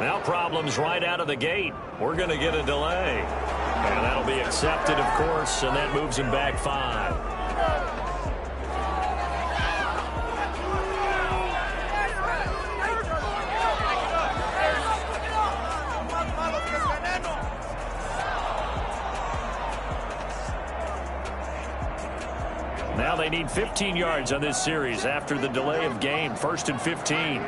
Now problems right out of the gate. We're going to get a delay. And that'll be accepted, of course, and that moves him back 5. Now they need 15 yards on this series after the delay of game. 1st and 15.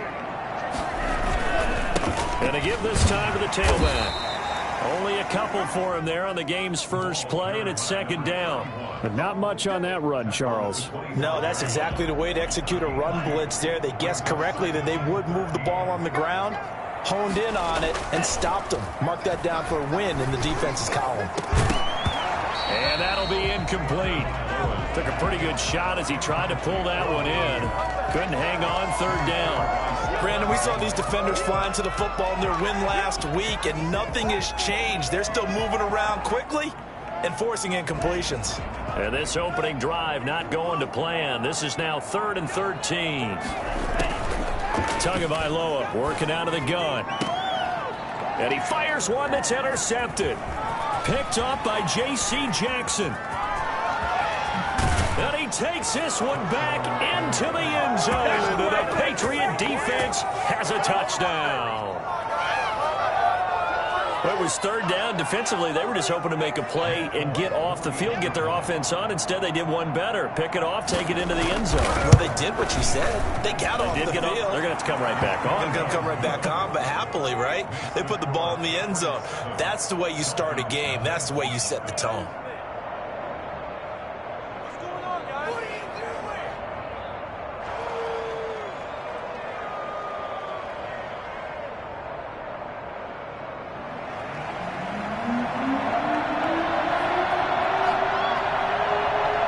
And to give this time to the tailback. Only a couple for him there on the game's first play, and it's 2nd down. But not much on that run, Charles. No, that's exactly the way to execute a run blitz there. They guessed correctly that they would move the ball on the ground, honed in on it, and stopped them. Mark that down for a win in the defense's column. And that'll be incomplete. Took a pretty good shot as he tried to pull that one in. Couldn't hang on. 3rd down. Brandon, we saw these defenders flying to the football in their win last week, and nothing has changed. They're still moving around quickly and forcing incompletions. And this opening drive not going to plan. This is now 3rd and 13. Tagovailoa working out of the gun. And he fires one that's intercepted. Picked up by J.C. Jackson. And he takes this one back into the end zone. And the Patriot defense has a touchdown. Well, it was 3rd down. Defensively, they were just hoping to make a play and get off the field, get their offense on. Instead, they did one better. Pick it off, take it into the end zone. Well, they did what you said. They got off the field. They're going to have to come right back on. They're going to come right back on, but happily, right? They put the ball in the end zone. That's the way you start a game. That's the way you set the tone.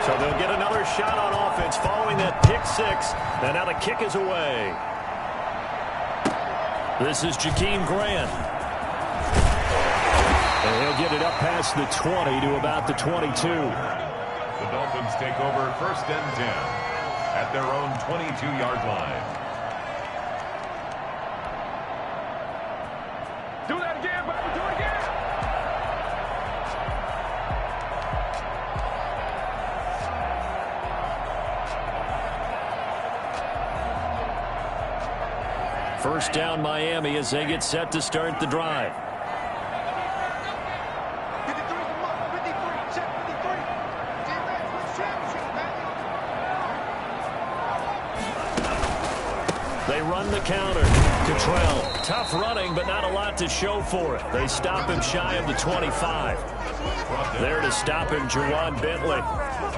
So they'll get another shot on offense following that pick 6. And now the kick is away. This is Jakeem Grant. And he'll get it up past the 20 to about the 22. The Dolphins take over 1st and 10 at their own 22-yard line. Do that again, baby. Do it again. First down Miami as they get set to start the drive. They run the counter. Cottrell, tough running, but not a lot to show for it. They stop him shy of the 25. There to stop him, Juwan Bentley.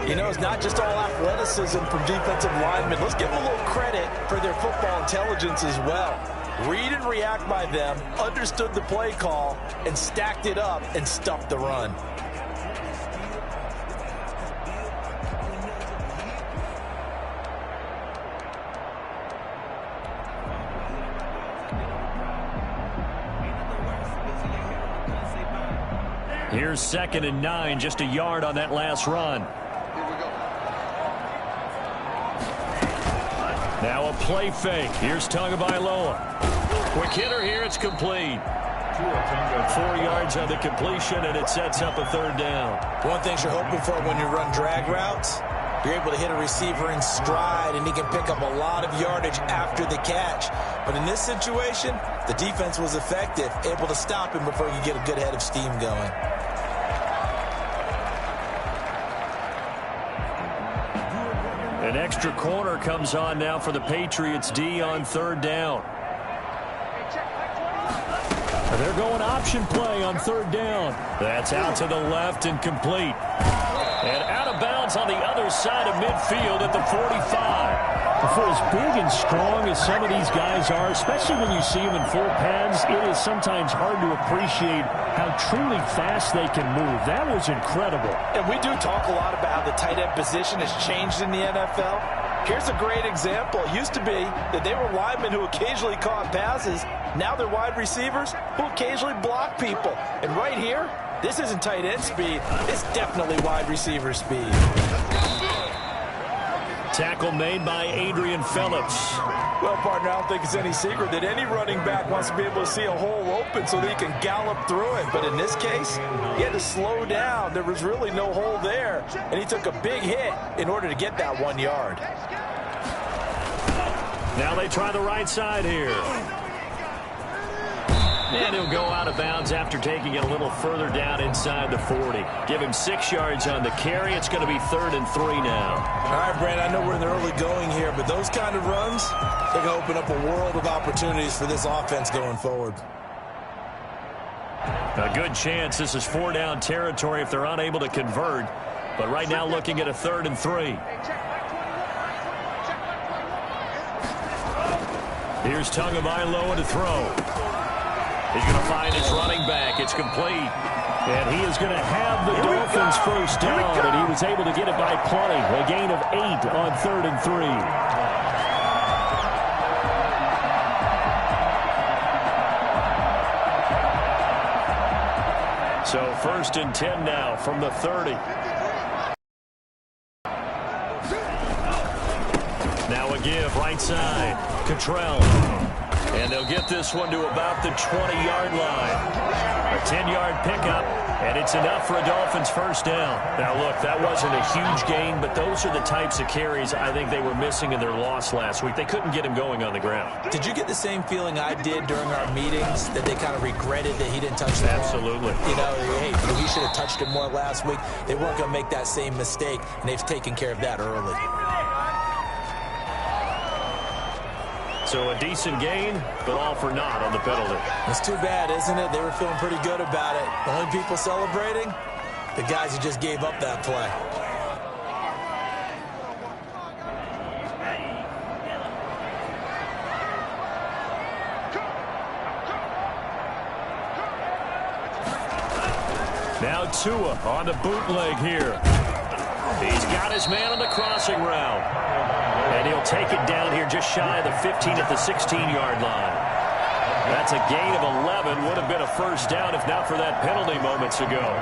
You know, it's not just all athleticism from defensive linemen. Let's give them a little credit for their football intelligence as well. Read and react by them, understood the play call, and stacked it up and stuffed the run. Here's 2nd and 9, just a yard on that last run. Now a play fake. Here's Tagovailoa. Quick hitter here. It's complete. 4 yards on the completion, and it sets up a 3rd down. One thing you're hoping for when you run drag routes, you're able to hit a receiver in stride, and he can pick up a lot of yardage after the catch. But in this situation, the defense was effective, able to stop him before he could get a good head of steam going. An extra corner comes on now for the Patriots D on 3rd down. They're going option play on 3rd down. That's out to the left and complete. And out of bounds on the other side of midfield at the 45. For as big and strong as some of these guys are, especially when you see them in full pads, it is sometimes hard to appreciate how truly fast they can move. That was incredible. And we do talk a lot about how the tight end position has changed in the NFL. Here's a great example. It used to be that they were linemen who occasionally caught passes. Now they're wide receivers who occasionally block people. And right here, this isn't tight end speed. It's definitely wide receiver speed. Tackle made by Adrian Phillips. Well, partner, I don't think it's any secret that any running back wants to be able to see a hole open so that he can gallop through it. But in this case, he had to slow down. There was really no hole there, and he took a big hit in order to get that 1 yard. Now they try the right side here. And he'll go out of bounds after taking it a little further down inside the 40. Give him 6 yards on the carry. It's going to be 3rd and 3 now. All right, Brand, I know we're in the early going here, but those kind of runs, they're going to open up a world of opportunities for this offense going forward. A good chance this is 4-down territory if they're unable to convert. But right now looking at a 3rd and 3. Here's Tagovailoa to throw. He's going to find his running back. It's complete. And he is going to have the Dolphins first down, and he was able to get it by play. A gain of 8 on 3rd and 3. So 1st and 10 now from the 30. Now a give right side. Cottrell. And they'll get this one to about the 20-yard line. A 10-yard pickup, and it's enough for a Dolphins first down. Now, look, that wasn't a huge gain, but those are the types of carries I think they were missing in their loss last week. They couldn't get him going on the ground. Did you get the same feeling I did during our meetings, that they kind of regretted that he didn't touch the ball? Absolutely. You know, hey, he should have touched it more last week. They weren't going to make that same mistake, and they've taken care of that early. So a decent gain, but all for naught on the penalty. It's too bad, isn't it? They were feeling pretty good about it. The only people celebrating, the guys who just gave up that play. Now Tua on the bootleg here. He's got his man on the crossing route. And he'll take it down here just shy of the 15 at the 16-yard line. That's a gain of 11. Would have been a first down if not for that penalty moments ago.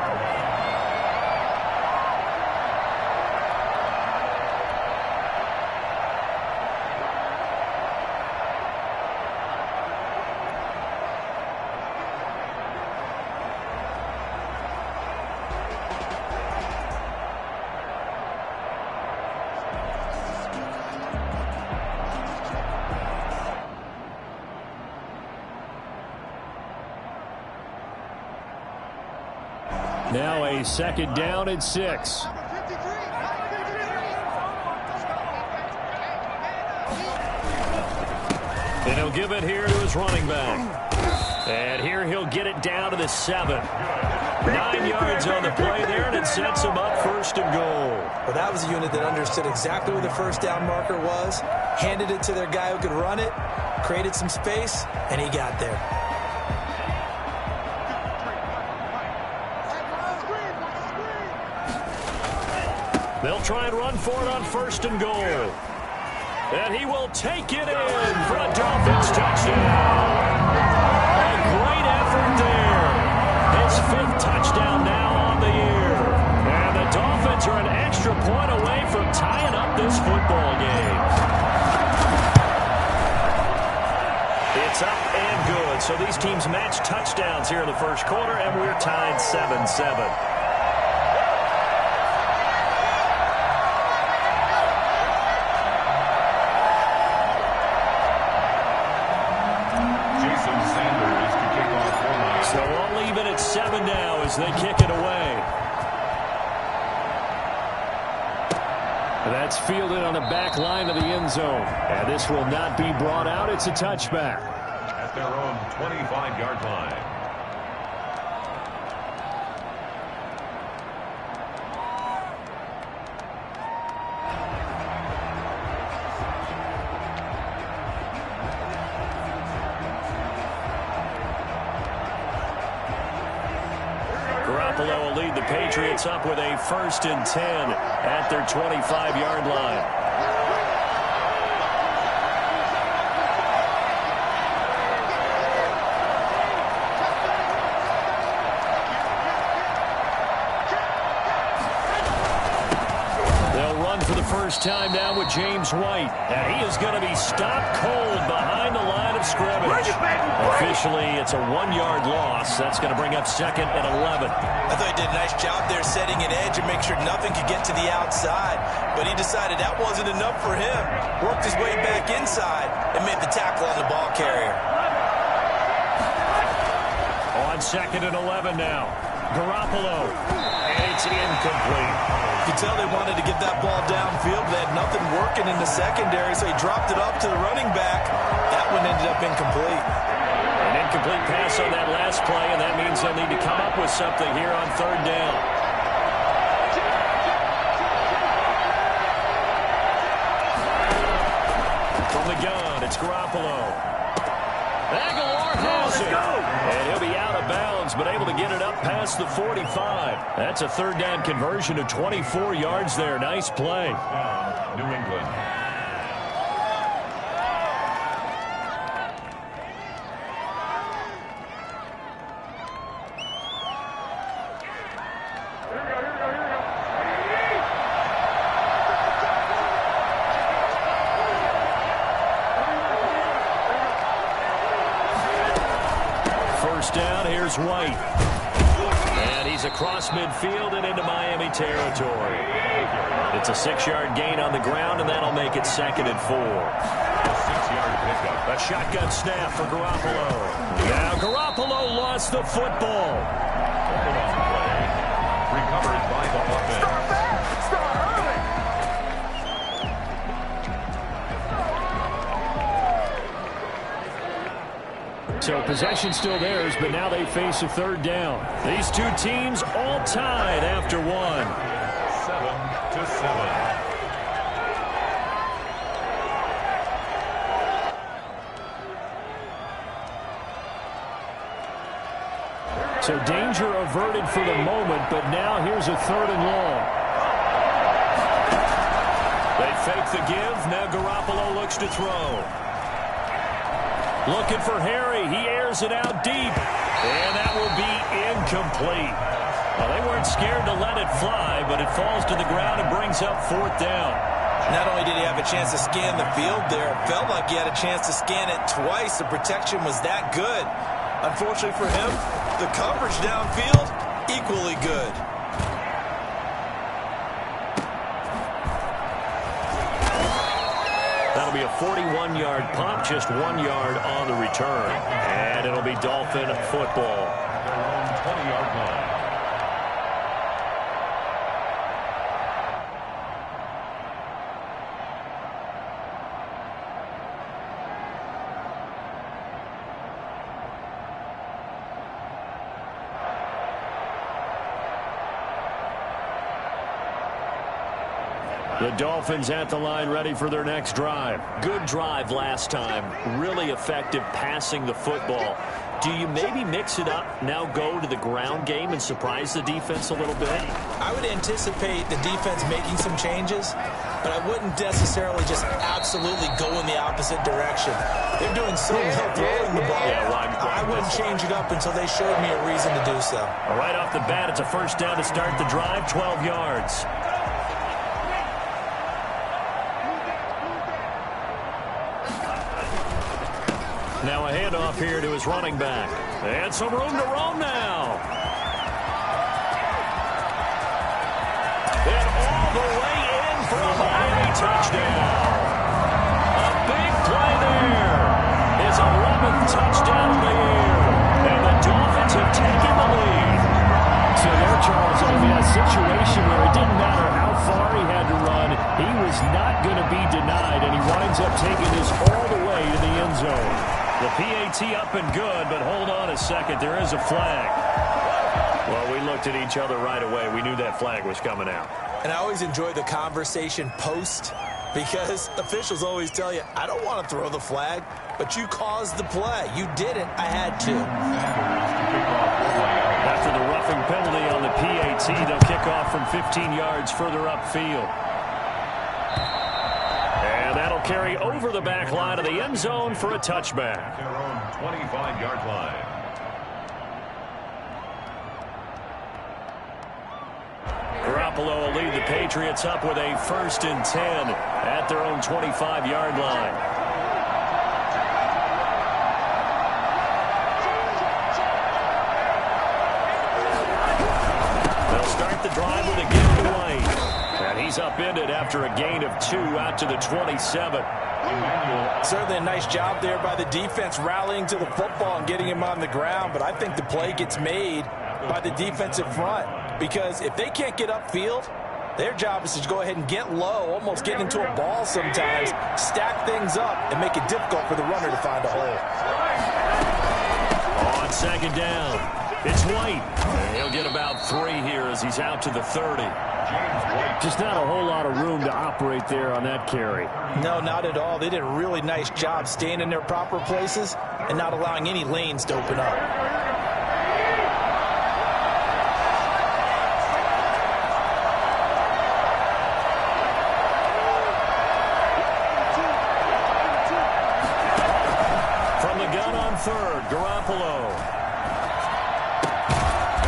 Now a 2nd down and 6. And he'll give it here to his running back. And here he'll get it down to the 7. 9 yards on the play there, and it sets him up 1st and goal. Well, that was a unit that understood exactly where the first down marker was, handed it to their guy who could run it, created some space, and he got there. They'll try and run for it on 1st and goal. And he will take it in for a Dolphins touchdown. A great effort there. His 5th touchdown now on the year. And the Dolphins are an extra point away from tying up this football game. It's up and good. So these teams match touchdowns here in the 1st quarter, and we're tied 7-7. So I'll leave it at 7 now as they kick it away. That's fielded on the back line of the end zone. And this will not be brought out. It's a touchback. At their own 25-yard line. Garoppolo will lead the Patriots up with a 1st and 10 at their 25-yard line. First time down with James White. And he is going to be stopped cold behind the line of scrimmage. Officially, it's a 1-yard loss. That's going to bring up second and 11. I thought he did a nice job there setting an edge and make sure nothing could get to the outside. But he decided that wasn't enough for him. Worked his way back inside and made the tackle on the ball carrier. On second and 11 now. Garoppolo. And it's incomplete. You can tell they wanted to get that ball downfield. They had nothing working in the secondary, so he dropped it off to the running back. That one ended up incomplete. An incomplete pass on that last play, and that means they'll need to come up with something here on third down. From the gun, it's Garoppolo. Aguilar has it. And he'll be out of bounds, but able to get it up past the 45. That's a third down conversion of 24 yards there. Nice play. New England. Down, here's White. And he's across midfield and into Miami territory. It's a 6-yard gain on the ground, and that'll make it second and 4. A 6-yard pickup. A shotgun snap for Garoppolo. Now Garoppolo lost the football. Recovered by the offense. So possession still theirs, but now they face a third down. These two teams all tied after one. 7-7. So danger averted for the moment, but now here's a third and long. They fake the give. Now Garoppolo looks to throw. Looking for Harry. He airs it out deep. And that will be incomplete. Well, they weren't scared to let it fly, but it falls to the ground and brings up fourth down. Not only did he have a chance to scan the field there, it felt like he had a chance to scan it twice. The protection was that good. Unfortunately for him, the coverage downfield, equally good. That'll be a 41-yard punt, just 1 yard on the return. And it'll be Dolphin football. Their own 20-yard line. The Dolphins at the line, ready for their next drive. Good drive last time. Really effective passing the football. Do you maybe mix it up, now go to the ground game and surprise the defense a little bit? I would anticipate the defense making some changes, but I wouldn't necessarily just absolutely go in the opposite direction. They're doing so well throwing the ball. I wouldn't change it up until they showed me a reason to do so. Right off the bat, it's a first down to start the drive, 12 yards. Now a handoff here to his running back. And some room to roam now. And all the way in for a Miami touchdown. A big play there. His 11th touchdown of the year. And the Dolphins have taken the lead. So there, Charles, it'll be a situation where it didn't matter how far he had to run. He was not going to be denied, and he winds up taking this all the way to the end zone. The PAT up and good, but hold on a second. There is a flag. Well, we looked at each other right away. We knew that flag was coming out. And I always enjoy the conversation post because officials always tell you, I don't want to throw the flag, but you caused the play. You did it. I had to. After the roughing penalty on the PAT, they'll kick off from 15 yards further upfield. That'll carry over the back line of the end zone for a touchback. Their own 25-yard line. Garoppolo will lead the Patriots up with a 1st and 10 at their own 25-yard line. They'll start the drive with a give to White. And he's upended after a gain of 2 out to the 27. Certainly a nice job there by the defense rallying to the football and getting him on the ground, but I think the play gets made by the defensive front, because if they can't get upfield, their job is to go ahead and get low, almost get into a ball sometimes, stack things up, and make it difficult for the runner to find a hole. On 2nd down, it's White. And he'll get about 3 here as he's out to the 30. Just not a whole lot of room to operate there on that carry. No, not at all. They did a really nice job staying in their proper places and not allowing any lanes to open up. From the gun on 3rd, Garoppolo.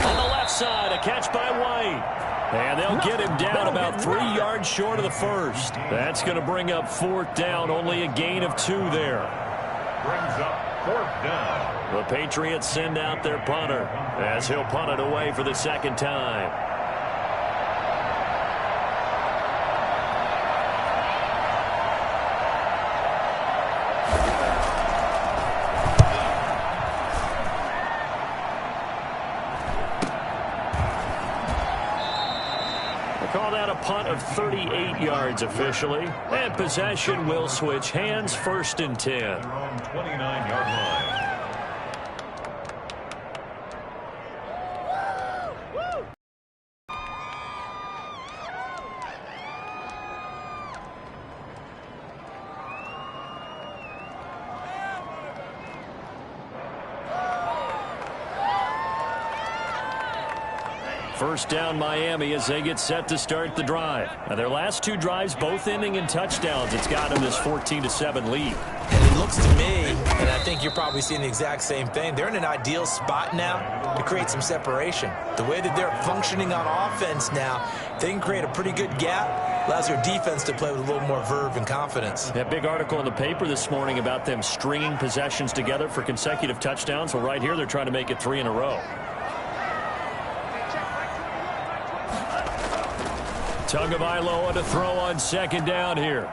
On the left side, a catch by White. And they'll get him down about 3 yards short of the 1st. That's going to bring up 4th down, only a gain of 2 there. Brings up 4th down. The Patriots send out their punter as he'll punt it away for the 2nd time. Call that a punt of 38 yards officially. And possession will switch hands, 1st and 10. Their own 29-yard line. First down Miami as they get set to start the drive. Now their last 2 drives both ending in touchdowns. It's got them this 14-7 lead. And it looks to me, and I think you're probably seeing the exact same thing, they're in an ideal spot now to create some separation. The way that they're functioning on offense now, they can create a pretty good gap. Allows their defense to play with a little more verve and confidence. That big article in the paper this morning about them stringing possessions together for consecutive touchdowns. Well, right here they're trying to make it 3 in a row. Tagovailoa to throw on 2nd down here.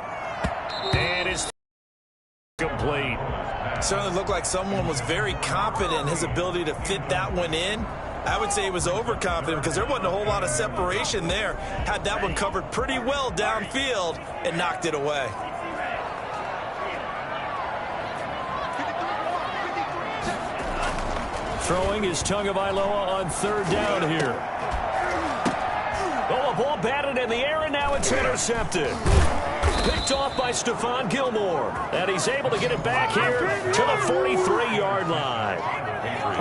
And it's complete. Certainly looked like someone was very confident in his ability to fit that one in. I would say he was overconfident because there wasn't a whole lot of separation there. Had that one covered pretty well downfield and knocked it away. Throwing is Tagovailoa on 3rd down here. Oh, a ball batted in the air, and now it's intercepted. Picked off by Stephon Gilmore. And he's able to get it back here to the 43-yard line.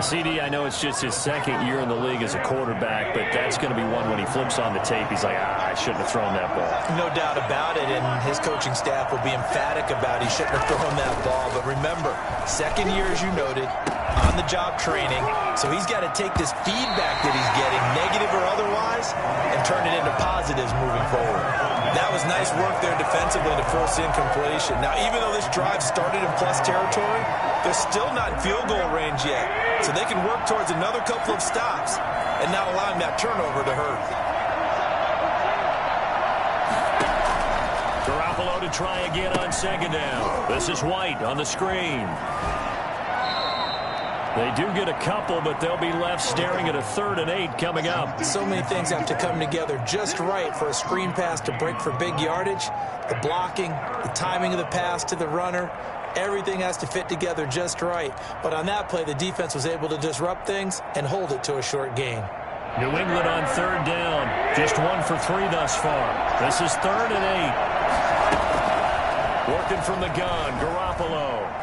CD, I know it's just his 2nd year in the league as a quarterback, but that's going to be one when he flips on the tape. He's like, I shouldn't have thrown that ball. No doubt about it, and his coaching staff will be emphatic about he shouldn't have thrown that ball. But remember, 2nd year, as you noted, on-the-job training, so he's got to take this feedback that he's getting, negative or otherwise, and turn it into positives moving forward. That was nice work there defensively to force incompletion. Now, even though this drive started in plus territory, they're still not in field goal range yet, so they can work towards another couple of stops and not allowing that turnover to hurt. Garoppolo to try again on 2nd down. This is White on the screen. They do get a couple, but they'll be left staring at a 3rd and 8 coming up. So many things have to come together just right for a screen pass to break for big yardage. The blocking, the timing of the pass to the runner, everything has to fit together just right. But on that play, the defense was able to disrupt things and hold it to a short gain. New England on 3rd down. Just 1 for 3 thus far. This is 3rd and 8. Working from the gun, Garoppolo.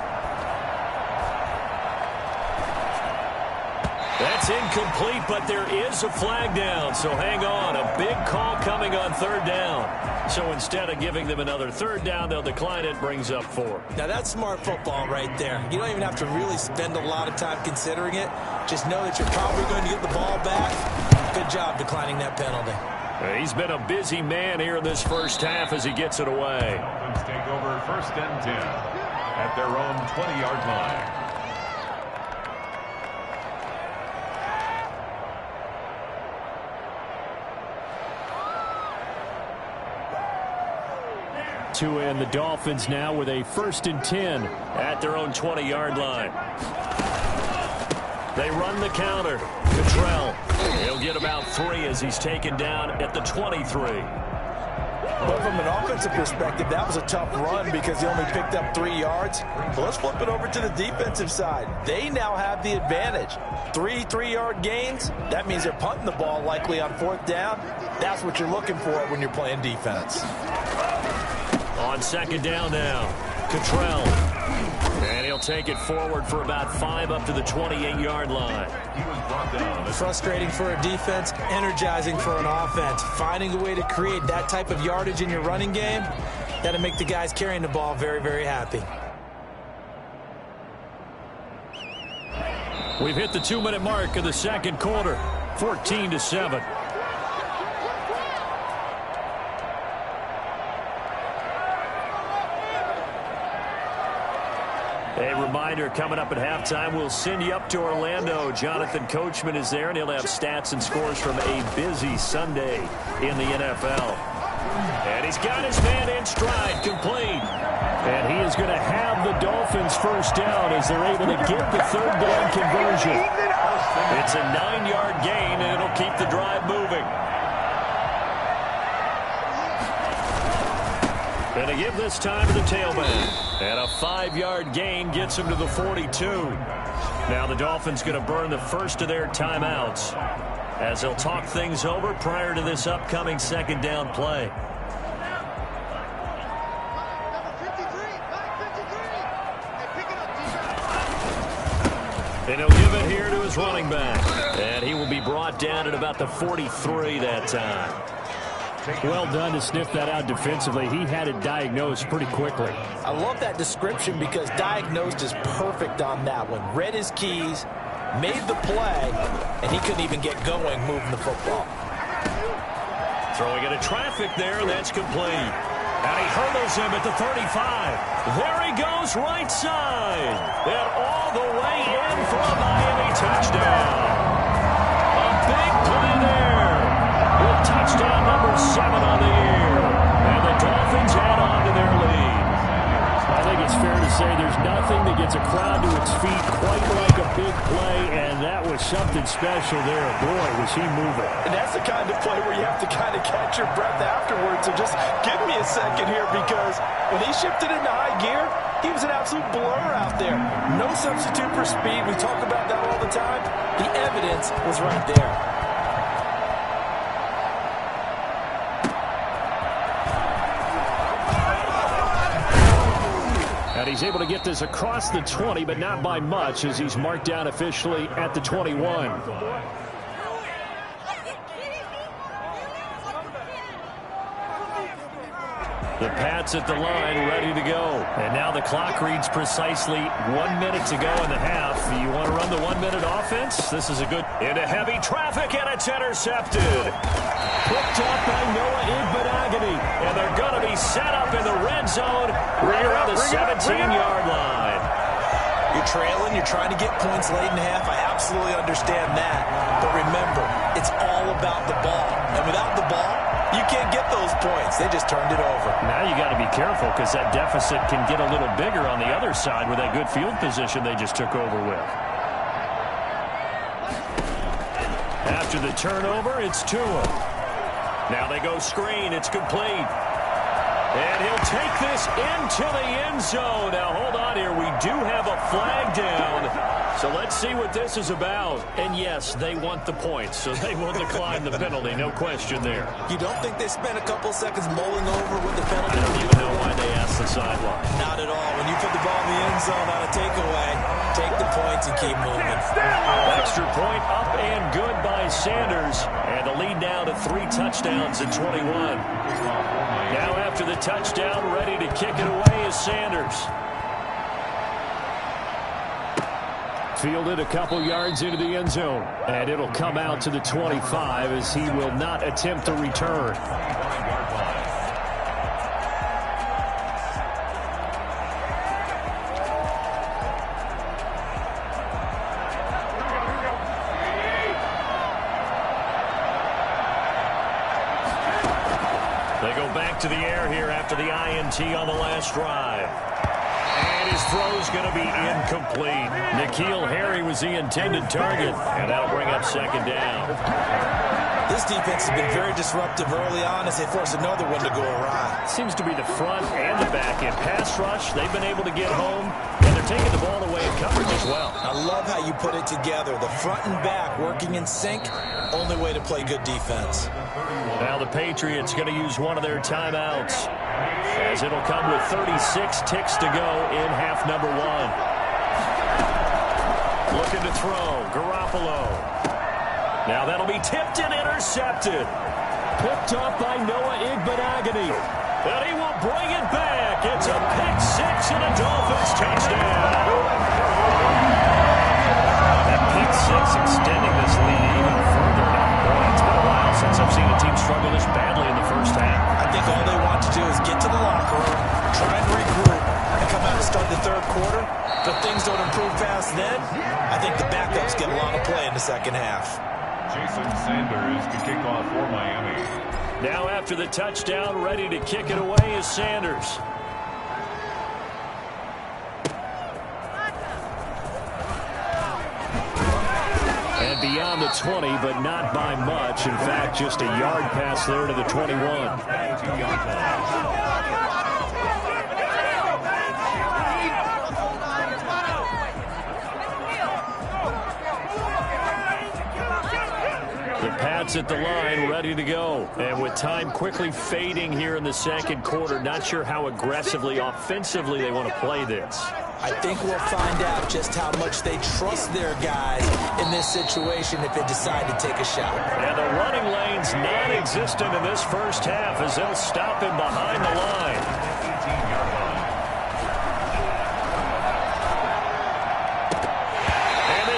That's incomplete, but there is a flag down, so hang on. A big call coming on 3rd down. So instead of giving them another 3rd down, they'll decline it, brings up 4. Now that's smart football right there. You don't even have to really spend a lot of time considering it. Just know that you're probably going to get the ball back. Good job declining that penalty. He's been a busy man here in this first half as he gets it away. Dolphins take over 1st and 10 at their own 20-yard line. And the Dolphins now with a 1st and 10 at their own 20-yard line. They run the counter. Cottrell, he'll get about 3 as he's taken down at the 23. But from an offensive perspective, that was a tough run because he only picked up 3 yards. But let's flip it over to the defensive side. They now have the advantage. 3 3-yard gains, that means they're punting the ball likely on 4th down. That's what you're looking for when you're playing defense. On 2nd down now, Cottrell. And he'll take it forward for about 5 up to the 28-yard line. He was brought down. Frustrating for a defense, energizing for an offense. Finding a way to create that type of yardage in your running game, that'll make the guys carrying the ball very, very happy. We've hit the 2-minute mark of the 2nd quarter, 14-7. A reminder coming up at halftime, we'll send you up to Orlando. Jonathan Coachman is there, and he'll have stats and scores from a busy Sunday in the NFL. And he's got his man in stride, complete. And he is going to have the Dolphins first down as they're able to get the 3rd down conversion. It's a 9-yard gain, and it'll keep the drive moving. And to give this time to the tailback. And a 5-yard gain gets him to the 42. Now the Dolphins going to burn the first of their timeouts as they'll talk things over prior to this upcoming 2nd down play. And he'll give it here to his running back. And he will be brought down at about the 43 that time. Well done to sniff that out defensively. He had it diagnosed pretty quickly. I love that description because diagnosed is perfect on that one. Read his keys, made the play, and he couldn't even get going moving the football. Throwing into traffic there, that's complete. And he hurdles him at the 35. There he goes, right side. And all the way in for a Miami touchdown. A big play there. With touchdown number 7 on the year. And the Dolphins add on to their lead. I think it's fair to say there's nothing that gets a crowd to its feet quite like a big play, and that was something special there. Boy, was he moving. And that's the kind of play where you have to kind of catch your breath afterwards. So just give me a second here because when he shifted into high gear, he was an absolute blur out there. No substitute for speed. We talk about that all the time. The evidence was right there. And he's able to get this across the 20, but not by much as he's marked down officially at the 21. The Pats at the line, ready to go. And now the clock reads precisely 1 minute to go in the half. You want to run the 1-minute offense? This is a good... Into heavy traffic, and it's intercepted. Picked up by Noah Igbenogany. And they're going to be set up in the red zone right around the 17-yard line. You're trailing, you're trying to get points late in half. I absolutely understand that. But remember, it's all about the ball. And without the ball, you can't get those points. They just turned it over. Now you got to be careful because that deficit can get a little bigger on the other side with that good field position they just took over with. After the turnover, it's Tua. Now they go screen. It's complete. And he'll take this into the end zone. Now, hold on here. We do have a flag down. So let's see what this is about. And, yes, they want the points, so they will decline the penalty. No question there. You don't think they spent a couple seconds mulling over with the penalty? I don't even know why they asked the sideline. Not at all. When you put the ball in the end zone on a takeaway, take the points and keep moving. Extra point up and good by Sanders. And the lead now to 3 touchdowns at 21. Now after the touchdown, ready to kick it away is Sanders. Fielded a couple yards into the end zone. And it'll come out to the 25 as he will not attempt to return. They go back to the air here after the INT on the last drive. And his throw's going to be incomplete. N'Keal Harry was the intended target, and that'll bring up second down. This defense has been very disruptive early on as they force another one to go awry. Seems to be the front and the back end. Pass rush, they've been able to get home, and they're taking the ball away in coverage as well. I love how you put it together. The front and back working in sync, only way to play good defense. Now the Patriots going to use one of their timeouts, as it'll come with 36 ticks to go in half number one. Looking to throw, Garoppolo. Now that'll be tipped and intercepted. Picked up by Noah Igbenogany. And he will bring it back. It's a pick six and a Dolphins touchdown. That pick six extending this lead even further. Boy, it's been a while since I've seen a team struggle this badly in the first half. I think all they want to do is get to the locker room, try and regroup, and come out and start the third quarter. If things don't improve fast then, I think the backups get a lot of play in the second half. Jason Sanders to kick off for Miami. Now after the touchdown, ready to kick it away is Sanders. And beyond the 20, but not by much. In fact, just a yard pass there to the 21. 2-yard line. The Pats at the line, ready to go. And with time quickly fading here in the second quarter, not sure how aggressively, offensively they want to play this. I think we'll find out just how much they trust their guys in this situation if they decide to take a shot. And the running lane's non-existent in this first half as they'll stop him behind the line. 18-yard line.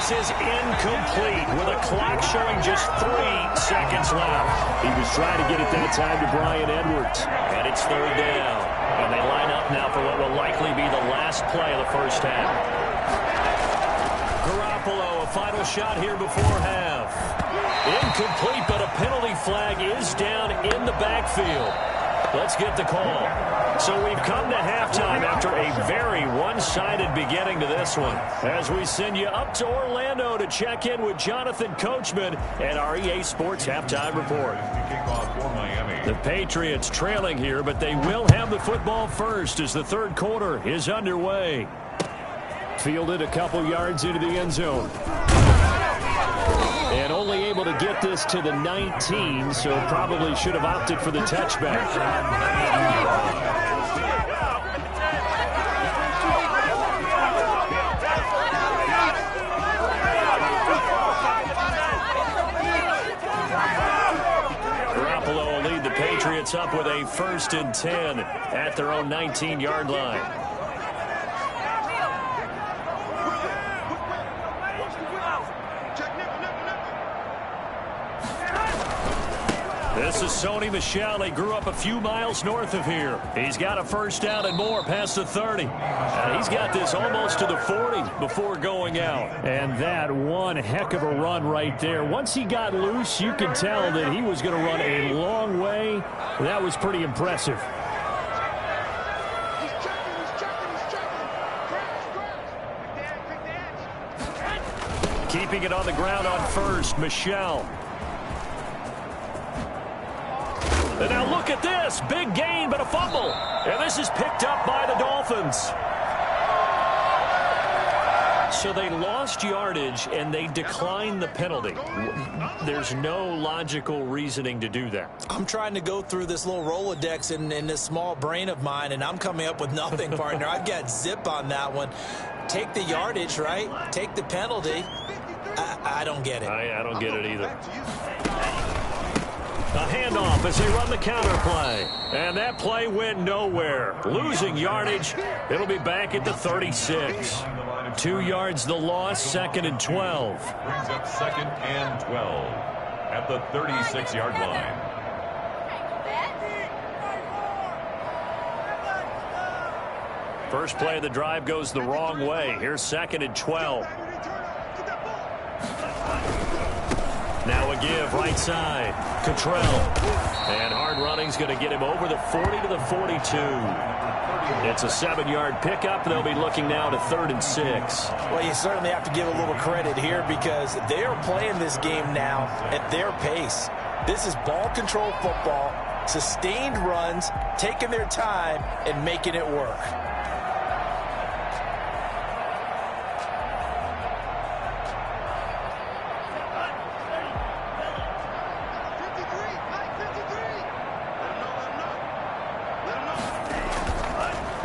This is incomplete with a clock showing just 3 seconds left. He was trying to get it that time to Bryan Edwards. And it's third down. And they line up now for what will likely be the last play of the first half. Garoppolo, a final shot here before half. Incomplete, but a penalty flag is down in the backfield. Let's get the call. So we've come to halftime after a very one-sided beginning to this one. As we send you up to Orlando to check in with Jonathan Coachman and our EA Sports Halftime Report. The Patriots trailing here, but they will have the football first as the third quarter is underway. Fielded a couple yards into the end zone. And only able to get this to the 19, so probably should have opted for the touchback. Garoppolo will lead the Patriots up with a 1st and 10 at their own 19-yard line. This is Sony Michel. He grew up a few miles north of here. He's got a first down and more past the 30. And he's got this almost to the 40 before going out. And that one heck of a run right there. Once he got loose, you could tell that he was going to run a long way. That was pretty impressive. Keeping it on the ground on first, Michel. And now look at this. Big gain, but a fumble. And this is picked up by the Dolphins. So they lost yardage, and they declined the penalty. There's no logical reasoning to do that. I'm trying to go through this little Rolodex in this small brain of mine, and I'm coming up with nothing, partner. I've got zip on that one. Take the yardage, right? Take the penalty. I don't get it. I don't get it either. A handoff as they run the counter play. And that play went nowhere. Losing yardage. It'll be back at the 36. 2 yards the loss, 2nd and 12. Brings up 2nd and 12 at the 36-yard line. First play of the drive goes the wrong way. Here's 2nd and 12. Now a give right side. Cottrell. And hard running's going to get him over the 40 to the 42. It's a 7-yard pickup. They'll be looking now to 3rd and 6. Well, you certainly have to give a little credit here because they are playing this game now at their pace. This is ball control football, sustained runs, taking their time, and making it work.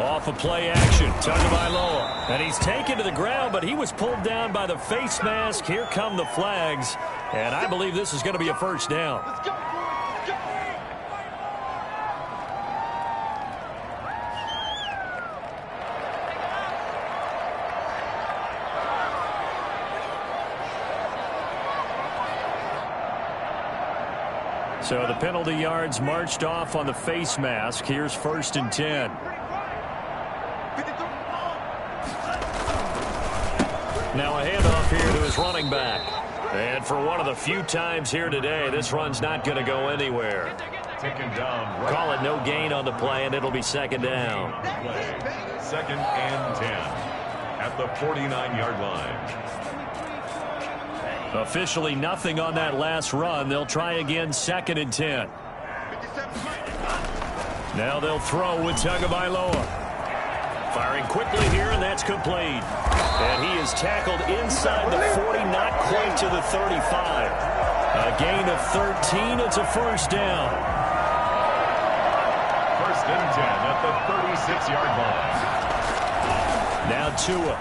Off of play action, Tagovailoa. And he's taken to the ground, but he was pulled down by the face mask. Here come the flags. And I believe this is going to be a first down. Let's go. So the penalty yards marched off on the face mask. Here's 1st and 10. Now a handoff here to his running back. And for one of the few times here today, this run's not going to go anywhere. Taken down. Right. Call it no gain on the play, and it'll be 2nd down. Play. 2nd and 10 at the 49-yard line. Officially nothing on that last run. They'll try again, 2nd and 10. Now they'll throw with Tagovailoa. Firing quickly here, and that's complete. And he is tackled inside the 40, not quite to the 35. A gain of 13. It's a first down. 1st and 10 at the 36-yard line. Now Tua.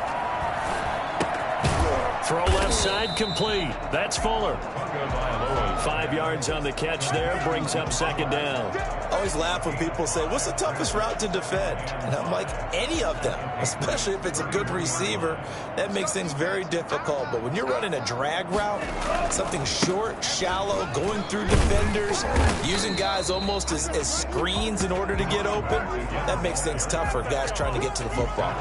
Throw left side complete. That's Fuller. 5 yards on the catch there. Brings up 2nd down. I always laugh when people say, what's the toughest route to defend? And I'm like, any of them, especially if it's a good receiver. That makes things very difficult. But when you're running a drag route, something short, shallow, going through defenders, using guys almost as screens in order to get open, that makes things tough for guys trying to get to the football.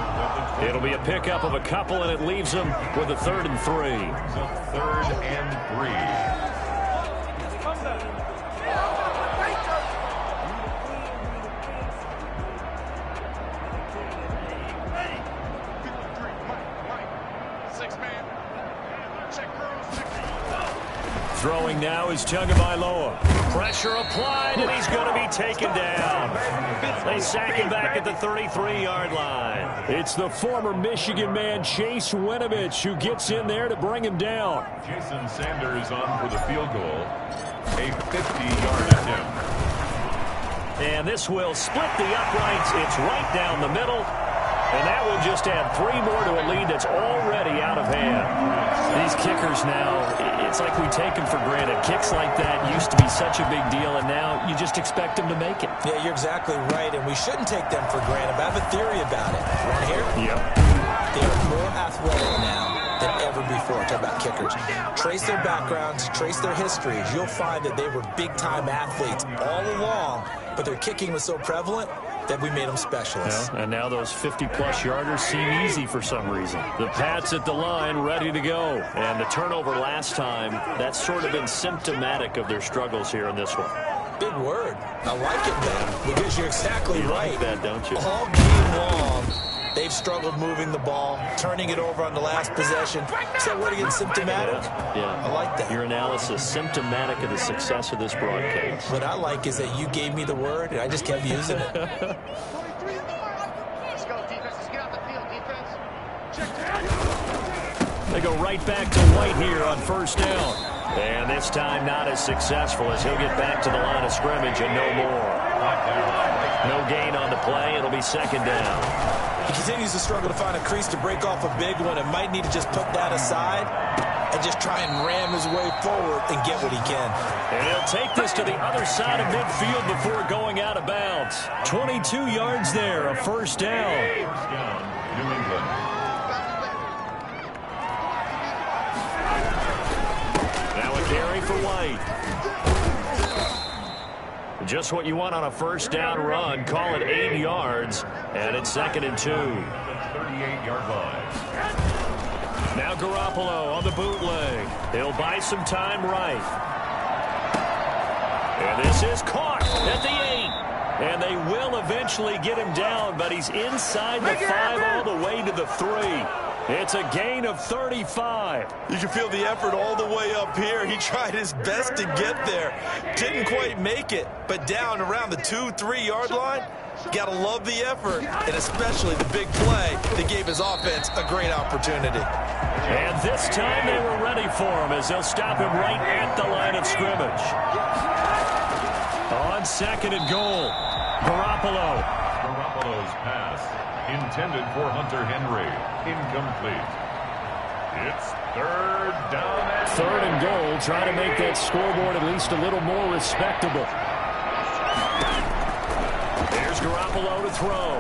It'll be a pickup of a couple, and it leaves them with a 3rd and 3. 3rd and 3. Throwing now is Tagovailoa. Pressure applied, and he's going to be taken down. They sack him back at the 33-yard line. It's the former Michigan man, Chase Winovich, who gets in there to bring him down. Jason Sanders on for the field goal. A 50-yard attempt. And this will split the uprights. It's right down the middle. And that will just add 3 more to a lead that's already out of hand. These kickers now, it's like we take them for granted. Kicks like that used to be such a big deal, and now you just expect them to make it. Yeah, you're exactly right, and we shouldn't take them for granted. But I have a theory about it. You want to hear it? Yep. They're more athletic now than ever before. Talk about kickers. Trace their backgrounds, trace their histories. You'll find that they were big-time athletes all along, but their kicking was so prevalent that we made them specialists. Yeah, and now those 50-plus yarders seem easy for some reason. The Pats at the line, ready to go. And the turnover last time, that's sort of been symptomatic of their struggles here in this one. Big word. I like it, man, because you're exactly right. You like that, don't you? All game long, they've struggled moving the ball, turning it over on the last possession. Is that word again, symptomatic? Yeah. I like that. Your analysis, symptomatic of the success of this broadcast. What I like is that you gave me the word, and I just kept using it. Let's go, defense. Let's get out the field, defense. Check. They go right back to White here on 1st down. And this time not as successful as he'll get back to the line of scrimmage and no more. No gain on the play. It'll be 2nd down. He continues to struggle to find a crease to break off a big one and might need to just put that aside and just try and ram his way forward and get what he can. And he'll take this to the other side of midfield before going out of bounds. 22 yards there, a first down. First down, New England. Now a carry for White. Just what you want on a first down run. Call it 8 yards, and it's 2nd and 2. 38-yard line. Now Garoppolo on the bootleg. He'll buy some time right. And this is caught at the 8. And they will eventually get him down, but he's inside the 5 all the way to the 3. It's a gain of 35. You can feel the effort all the way up here. He tried his best to get there. Didn't quite make it, but down around the 2-3 yard line, got to love the effort, and especially the big play that gave his offense a great opportunity. And this time they were ready for him as they'll stop him right at the line of scrimmage. On 2nd and goal, Garoppolo. Garoppolo's pass intended for Hunter Henry. Incomplete. It's 3rd down and 3rd and goal, trying to make that scoreboard at least a little more respectable. There's Garoppolo to throw.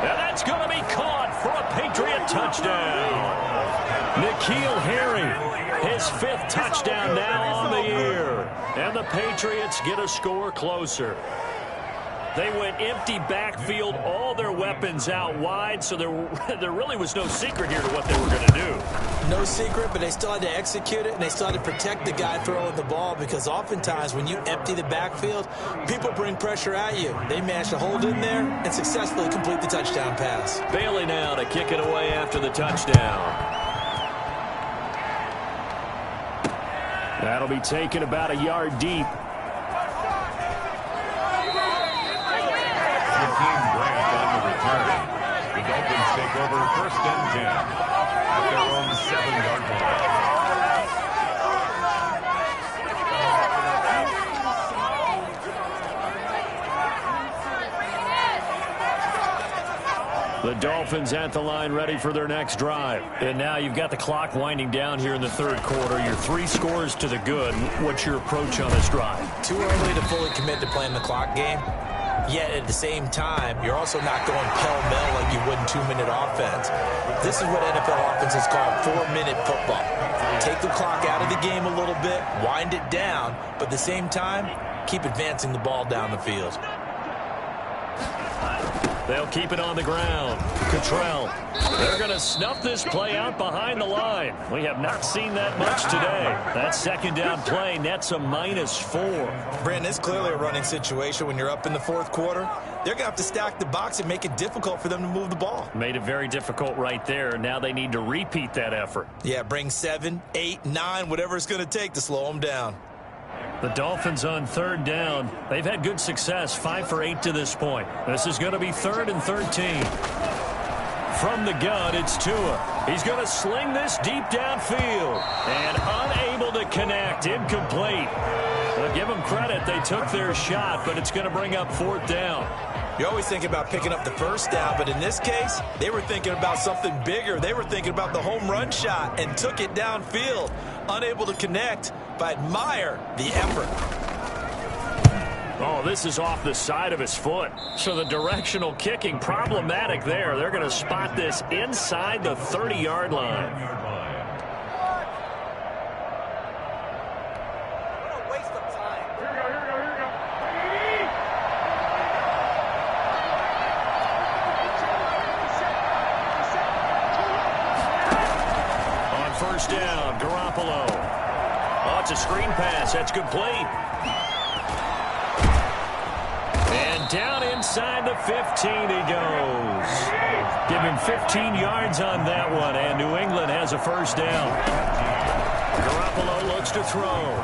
And that's going to be caught for a Patriot touchdown. N'Keal Harry, his 5th touchdown now on the year. And the Patriots get a score closer. They went empty backfield, all their weapons out wide, so there really was no secret here to what they were going to do. No secret, but they still had to execute it, and they still had to protect the guy throwing the ball, because oftentimes when you empty the backfield, people bring pressure at you. They managed to hold in there and successfully complete the touchdown pass. Bailey now to kick it away after the touchdown. That'll be taken about a yard deep. The Dolphins take over 1st and 10 at their own 7-yard line. The Dolphins at the line ready for their next drive. And now you've got the clock winding down here in the 3rd quarter. You're 3 scores to the good. What's your approach on this drive? Too early to fully commit to playing the clock game. Yet at the same time, you're also not going pell-mell like you would in 2-minute offense. This is what NFL offenses call 4-minute football. Take the clock out of the game a little bit, wind it down, but at the same time, keep advancing the ball down the field. They'll keep it on the ground. Cottrell. They're going to snuff this play out behind the line. We have not seen that much today. That 2nd down play nets a -4. Brandon, it's clearly a running situation when you're up in the 4th quarter. They're going to have to stack the box and make it difficult for them to move the ball. Made it very difficult right there. Now they need to repeat that effort. Yeah, bring 7, 8, 9, whatever it's going to take to slow them down. The Dolphins on 3rd down. They've had good success, 5 for 8 to this point. This is going to be 3rd and 13. From the gun, it's Tua. He's going to sling this deep downfield. And unable to connect. Incomplete. Well, give them credit. They took their shot, but it's going to bring up 4th down. You always think about picking up the 1st down, but in this case, they were thinking about something bigger. They were thinking about the home run shot and took it downfield. Unable to connect, but admire the effort. Oh, this is off the side of his foot. So the directional kicking problematic there. They're going to spot this inside the 30-yard line. Down, Garoppolo. Oh, it's a screen pass. That's complete. And down inside the 15 he goes. Give him 15 yards on that one, and New England has a 1st down. Garoppolo looks to throw.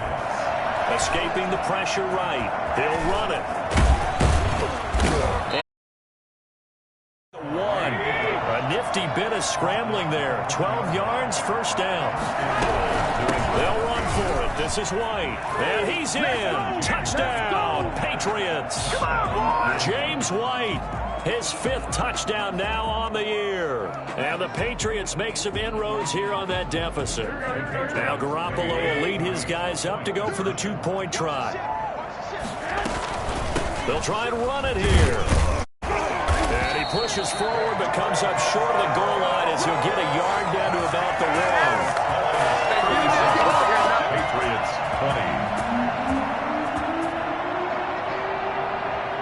Escaping the pressure right. He'll run it. A nifty bit of scrambling there. 12 yards, 1st down. They'll run for it. This is White. And he's in. Touchdown, Patriots. James White His 5th touchdown now on the year. And the Patriots make some inroads here on that deficit. Now Garoppolo will lead his guys up to go for the 2-point try. They'll try and run it here. And he pushes forward but comes up short of the goal line as he'll get a yard down to about the 1. Patriots 20.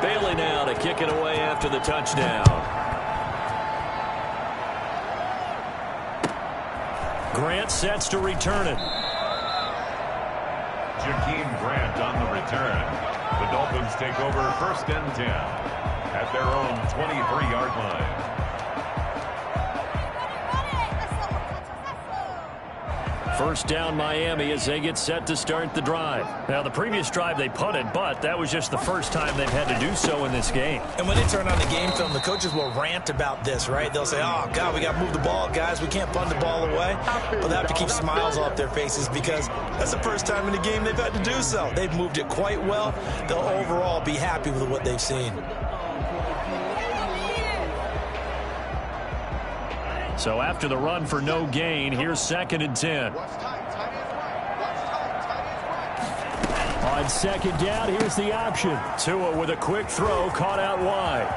Bailey now to kick it away after the touchdown. Grant sets to return it. Jakeem Grant on the return. The Dolphins take over 1st and 10 at their own 23-yard line. First down Miami as they get set to start the drive. Now, the previous drive they punted, but that was just the first time they've had to do so in this game. And when they turn on the game film, the coaches will rant about this, right? They'll say, oh, God, we got to move the ball, guys. We can't punt the ball away. But they have to keep smiles off their faces because that's the first time in the game they've had to do so. They've moved it quite well. They'll overall be happy with what they've seen. So after the run for no gain, here's 2nd and 10. On 2nd down, here's the option. Tua with a quick throw, caught out wide.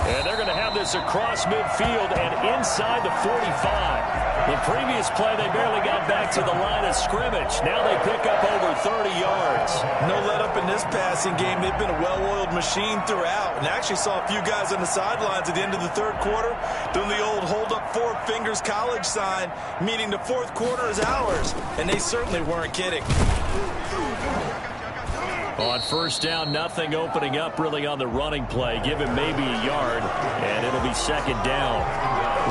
And they're going to have this across midfield and inside the 45. The previous play, they barely got back to the line of scrimmage. Now they pick up over 30 yards. No let up in this passing game. They've been a well-oiled machine throughout. And I actually saw a few guys on the sidelines at the end of the 3rd quarter doing the old hold up 4 fingers college sign, meaning the 4th quarter is ours. And they certainly weren't kidding. On 1st down, nothing opening up really on the running play. Give him maybe a yard, and it'll be 2nd down.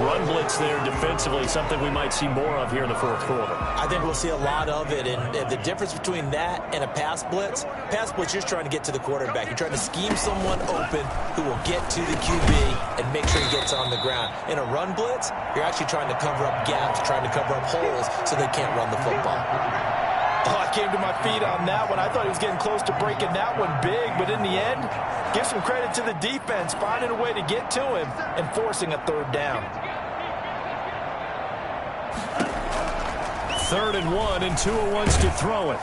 Run blitz there defensively, something we might see more of here in the 4th quarter. I think we'll see a lot of it, and the difference between that and a pass blitz, you're just trying to get to the quarterback. You're trying to scheme someone open who will get to the QB and make sure he gets on the ground. In a run blitz, you're actually trying to cover up gaps, trying to cover up holes so they can't run the football. Oh, I came to my feet on that one. I thought he was getting close to breaking that one big, but in the end, give some credit to the defense, finding a way to get to him and forcing a 3rd down. 3rd and 1, and Tua wants to throw it.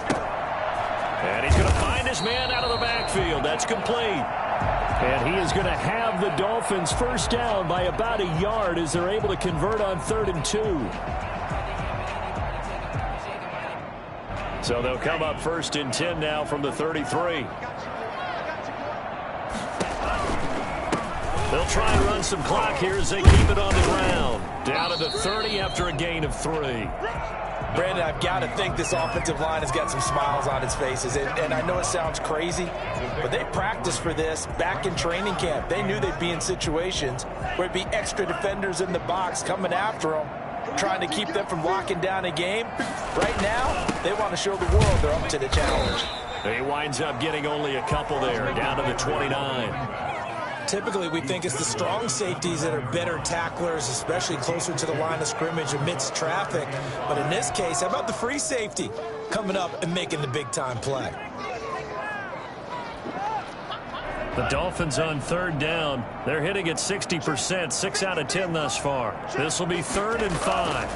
And he's going to find his man out of the backfield. That's complete. And he is going to have the Dolphins 1st down by about a yard as they're able to convert on 3rd and 2. So they'll come up 1st and 10 now from the 33. They'll try and run some clock here as they keep it on the ground. Down to the 30 after a gain of 3. Brandon, I've got to think this offensive line has got some smiles on its faces. And I know it sounds crazy, but they practiced for this back in training camp. They knew they'd be in situations where it'd be extra defenders in the box coming after them, trying to keep them from locking down a game. Right now, they want to show the world they're up to the challenge. He winds up getting only a couple there, down to the 29. Typically, we think it's the strong safeties that are better tacklers, especially closer to the line of scrimmage amidst traffic. But in this case, how about the free safety coming up and making the big-time play? The Dolphins on 3rd down. They're hitting at 60%, 6 out of 10 thus far. This will be 3rd and 5.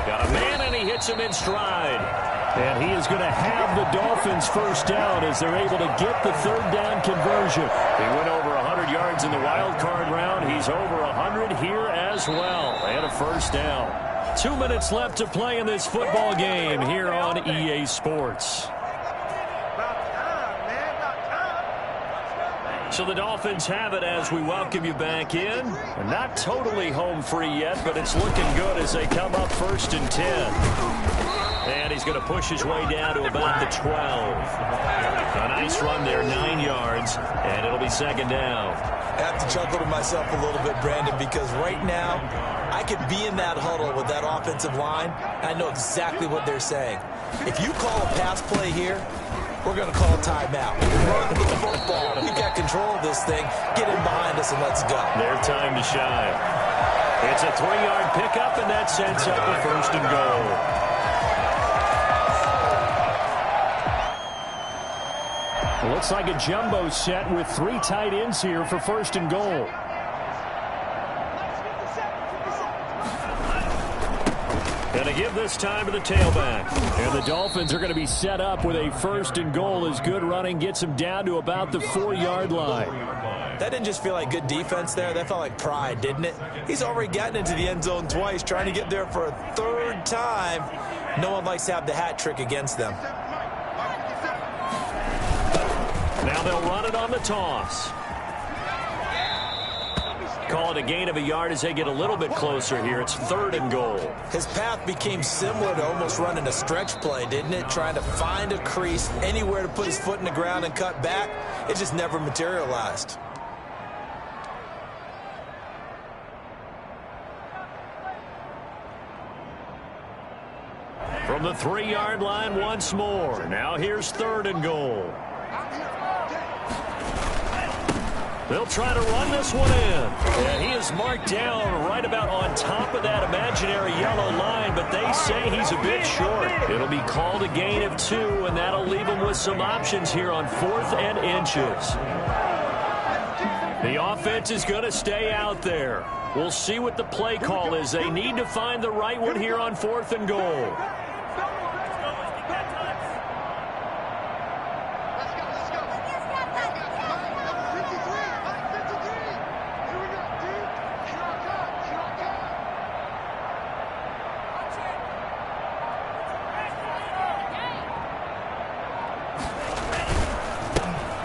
Got a man, and he hits him in stride. And he is going to have the Dolphins 1st down as they're able to get the 3rd down conversion. He went over 100 yards in the wild card round. He's over 100 here as well. And a 1st down. 2 minutes left to play in this football game here on EA Sports. So the Dolphins have it as we welcome you back in. Not totally home free yet, but it's looking good as they come up 1st and 10. And he's going to push his way down to about the 12. A nice run there, 9 yards, and it'll be 2nd down. I have to chuckle to myself a little bit, Brandon, because right now I could be in that huddle with that offensive line. I know exactly what they're saying. If you call a pass play here, we're going to call a timeout. Run the football. We got control of this thing. Get in behind us and let's go. Their time to shine. It's a 3-yard pickup, and that sets up a 1st and goal. It looks like a jumbo set with 3 tight ends here for 1st and goal. And to give this time to the tailback. And the Dolphins are going to be set up with a 1st and goal as good running gets them down to about the 4-yard line. That didn't just feel like good defense there. That felt like pride, didn't it? He's already gotten into the end zone twice, trying to get there for a 3rd time. No one likes to have the hat trick against them. Now they'll run it on the toss. Call it a gain of a yard as they get a little bit closer here. It's 3rd and goal. His path became similar to almost running a stretch play, didn't it? Trying to find a crease, anywhere to put his foot in the ground and cut back. It just never materialized. From the 3-yard line once more. Now here's 3rd and goal. They'll try to run this one in. And he is marked down right about on top of that imaginary yellow line, but they say he's a bit short. It'll be called a gain of 2, and that'll leave him with some options here on 4th and inches. The offense is going to stay out there. We'll see what the play call is. They need to find the right one here on 4th and goal.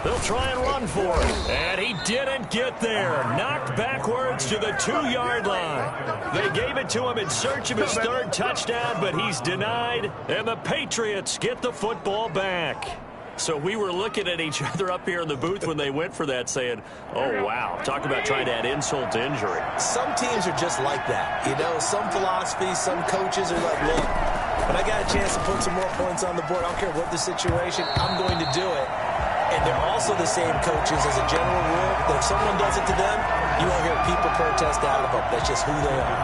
They'll try and run for it. And he didn't get there. Knocked backwards to the 2-yard line. They gave it to him in search of his 3rd touchdown, but he's denied. And the Patriots get the football back. So we were looking at each other up here in the booth when they went for that saying, oh, wow, talk about trying to add insult to injury. Some teams are just like that. You know, some philosophies, some coaches are like, look, when I got a chance to put some more points on the board, I don't care what the situation, I'm going to do it. And they're also the same coaches as a general rule that if someone does it to them, you won't hear people protest out of them. That's just who they are.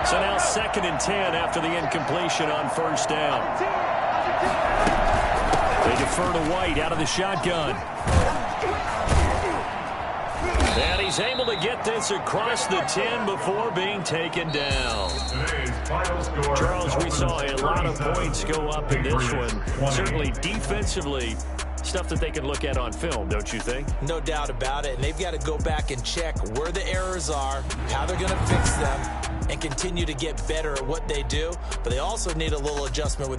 So now 2nd and 10 after the incompletion on 1st down. They defer to White out of the shotgun. And he's able to get this across the 10 before being taken down. Charles, we saw a lot of points go up in this one. Certainly defensively, stuff that they can look at on film, don't you think? No doubt about it. And they've got to go back and check where the errors are, how they're going to fix them, and continue to get better at what they do. But they also need a little adjustment with